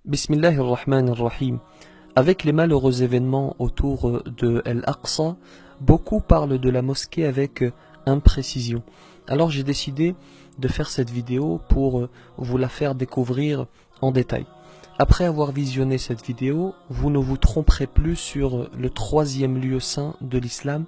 Bismillahirrahmanirrahim. Avec les malheureux événements autour de Al-Aqsa, beaucoup parlent de la mosquée avec imprécision. Alors j'ai décidé de faire cette vidéo pour vous la faire découvrir en détail. Après avoir visionné cette vidéo, vous ne vous tromperez plus sur le troisième lieu saint de l'islam.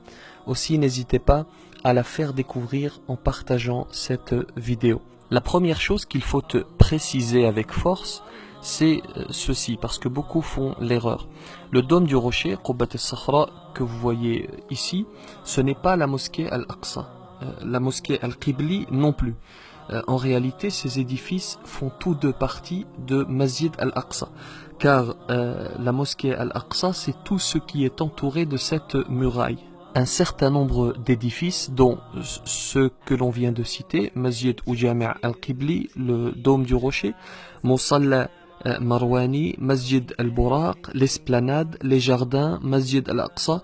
Aussi n'hésitez pas à la faire découvrir en partageant cette vidéo. La première chose qu'il faut préciser avec force, c'est ceci, parce que beaucoup font l'erreur. Le dôme du rocher, Qubat al-Sakhra, que vous voyez ici, ce n'est pas la mosquée Al-Aqsa. La mosquée Al-Qibli non plus. En réalité, ces édifices font tous deux partie de Masjid Al-Aqsa. Car la mosquée Al-Aqsa, c'est tout ce qui est entouré de cette muraille. Un certain nombre d'édifices, dont ceux que l'on vient de citer, Masjid ou Jami' Al-Qibli, le dôme du rocher, Musalla Marwani, Masjid Al-Buraq, l'esplanade, les jardins, Masjid Al-Aqsa,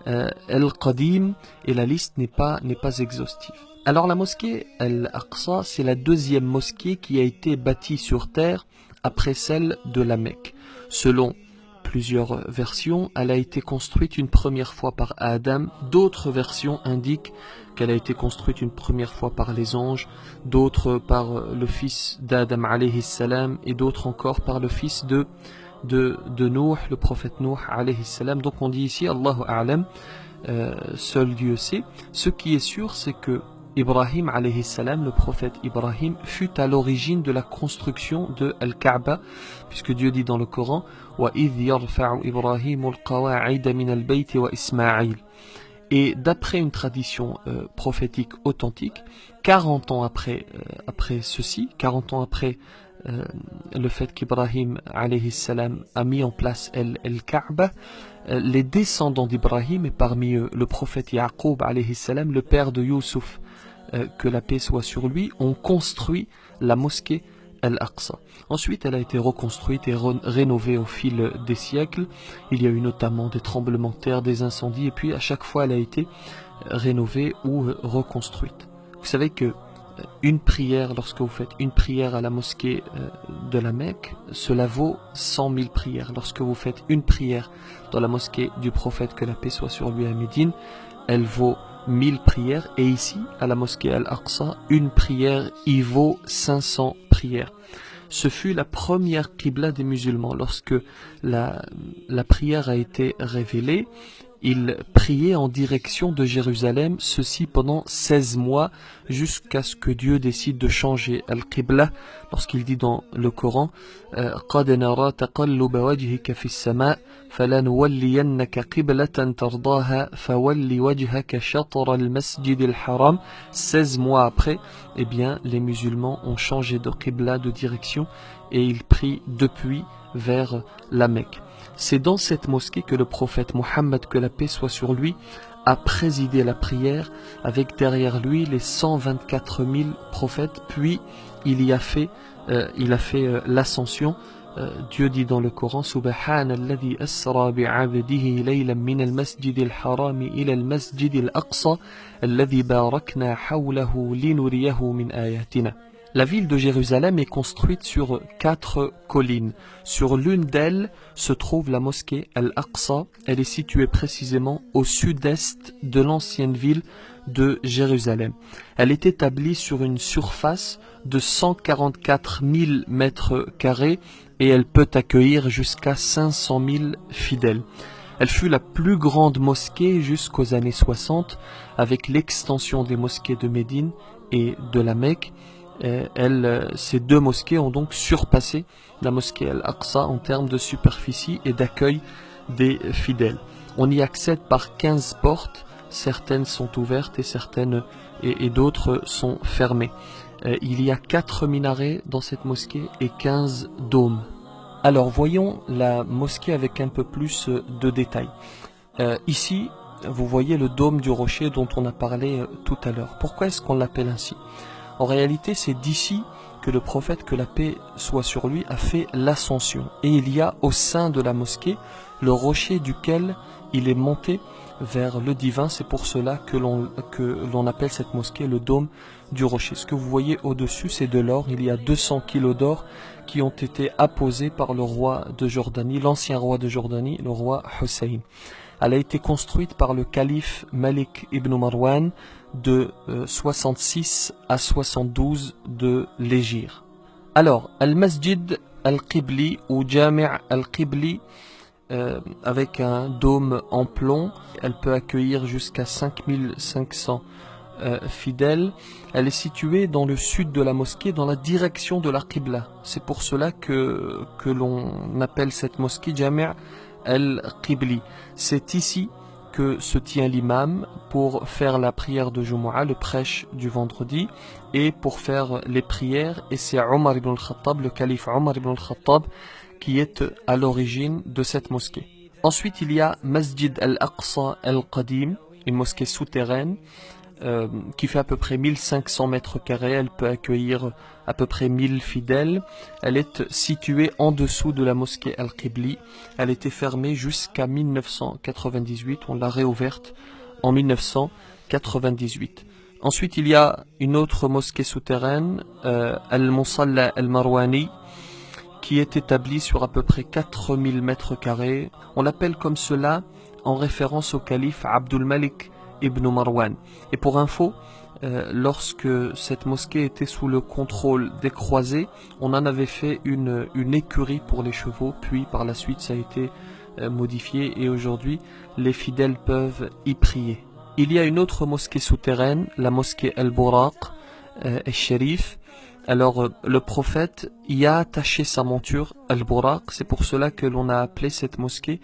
Al-Qadim, et la liste n'est pas exhaustive. Alors la mosquée Al-Aqsa, c'est la deuxième mosquée qui a été bâtie sur terre après celle de la Mecque. Selon plusieurs versions, elle a été construite une première fois par Adam, d'autres versions indiquent qu'elle a été construite une première fois par les anges, d'autres par le fils d'Adam alayhi salam et d'autres encore par le fils de Nuh, le prophète Nuh alayhi salam. Donc on dit ici Allahu a'lam, seul Dieu sait. Ce qui est sûr, c'est que Ibrahim alayhi salam, le prophète Ibrahim, fut à l'origine de la construction de Al-Kaaba, puisque Dieu dit dans le Coran وَإِذْ يَرْفَعُ إِبْرَاهِيمُ الْقَوَاعِدَ مِنَ الْبَيْتِ وَإِسْمَاعِيلَ. Et d'après une tradition prophétique authentique, 40 ans après ceci, 40 ans après le fait qu'Ibrahim alayhi salam a mis en place Al-Kaaba, les descendants d'Ibrahim, et parmi eux le prophète Yaqub alayhi salam, le père de Youssouf, que la paix soit sur lui, ont construit la mosquée Al-Aqsa. Ensuite, elle a été reconstruite et rénovée au fil des siècles. Il y a eu notamment des tremblements de terre, des incendies, et puis à chaque fois elle a été rénovée ou reconstruite. Vous savez que une prière, lorsque vous faites une prière à la mosquée de la Mecque, cela vaut 100 000 prières. Lorsque vous faites une prière dans la mosquée du prophète, que la paix soit sur lui à Médine, elle vaut 1000 prières, et ici, à la mosquée Al-Aqsa, une prière y vaut 500 prières. Ce fut la première qibla des musulmans. Lorsque la prière a été révélée, ils priaient en direction de Jérusalem, ceci pendant 16 mois, jusqu'à ce que Dieu décide de changer Al-Qibla, lorsqu'il dit dans le Coran قَدْ نَرَى تَقَلُّبَ وَجْهِكَ فِي السَّمَاءِ فَلَنُوَلِّيَنَّكَ قِبْلَةً تَرْضَاهَا فَوَلِّ وَجْهَكَ شَطْرَ الْمَسْجِدِ الْحَرَامِ. 16 mois après, eh bien, les musulmans ont changé de qibla, de direction, et ils prient depuis vers la Mecque. C'est dans cette mosquée que le prophète Mohammed, que la paix soit sur lui, a présidé la prière avec derrière lui les 124 000 prophètes, puis il a fait l'ascension. Dieu dit dans le Coran Subhana alladhi asra bi'abdihi laylan min al-masjid al-haram ila al-masjid al-aqsa alladhi barakna hawlahu linuriyahu min ayatina. La ville de Jérusalem est construite sur 4 collines. Sur l'une d'elles se trouve la mosquée Al-Aqsa. Elle est située précisément au sud-est de l'ancienne ville de Jérusalem. Elle est établie sur une surface de 144 000 mètres carrés et elle peut accueillir jusqu'à 500 000 fidèles. Elle fut la plus grande mosquée jusqu'aux années 60, avec l'extension des mosquées de Médine et de la Mecque. Ces deux mosquées ont donc surpassé la mosquée Al-Aqsa en termes de superficie et d'accueil des fidèles. On y accède par 15 portes, certaines sont ouvertes et d'autres sont fermées. Il y a 4 minarets dans cette mosquée et 15 dômes. Alors voyons la mosquée avec un peu plus de détails. Ici, vous voyez le dôme du rocher dont on a parlé tout à l'heure. Pourquoi est-ce qu'on l'appelle ainsi ? En réalité, c'est d'ici que le prophète, que la paix soit sur lui, a fait l'ascension. Et il y a au sein de la mosquée le rocher duquel il est monté vers le divin. C'est pour cela que l'on appelle cette mosquée le dôme du rocher. Ce que vous voyez au-dessus, c'est de l'or. Il y a 200 kilos d'or qui ont été apposés par le roi de Jordanie, l'ancien roi de Jordanie, le roi Hussein. Elle a été construite par le calife Malik ibn Marwan de 66 à 72 de l'Hégire. Alors, Al-Masjid Al-Qibli ou Jami' Al-Qibli, avec un dôme en plomb, elle peut accueillir jusqu'à 5500 fidèles. Elle est située dans le sud de la mosquée, dans la direction de la Qibla. C'est pour cela que l'on appelle cette mosquée Jami' Al-Qibli. C'est ici que se tient l'imam pour faire la prière de Jumu'ah, le prêche du vendredi, et pour faire les prières. Et c'est Omar ibn al-Khattab, le calife Omar ibn al-Khattab, qui est à l'origine de cette mosquée. Ensuite, il y a Masjid al-Aqsa al-Qadim, une mosquée souterraine, qui fait à peu près 1500 mètres carrés. Elle peut accueillir à peu près 1000 fidèles. Elle est située en dessous de la mosquée Al-Qibli. Elle était fermée jusqu'à 1998. On l'a réouverte en 1998. Ensuite, il y a une autre mosquée souterraine, Al-Musalla Al-Marwani, qui est établie sur à peu près 4000 mètres carrés. On l'appelle comme cela en référence au calife Abdul Malik ibn Marwan. Et pour info, lorsque cette mosquée était sous le contrôle des croisés, on en avait fait une écurie pour les chevaux, puis par la suite ça a été modifié et aujourd'hui les fidèles peuvent y prier. Il y a une autre mosquée souterraine, la mosquée Al-Buraq al-Sharif. Alors le prophète y a attaché sa monture Al-Buraq, c'est pour cela que l'on a appelé cette mosquée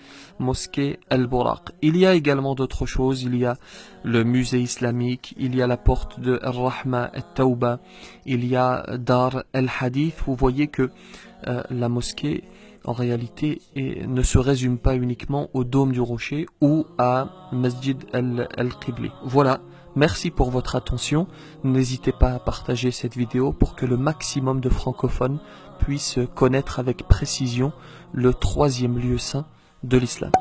Al-Buraq. Il y a également d'autres choses, il y a le musée islamique, il y a la porte de Ar-Rahma Al-Tawba, il y a Dar Al-Hadith. Vous voyez que la mosquée en réalité ne se résume pas uniquement au dôme du rocher ou à Masjid Al-Qibli. Voilà. Merci pour votre attention. N'hésitez pas à partager cette vidéo pour que le maximum de francophones puissent connaître avec précision le troisième lieu saint de l'islam.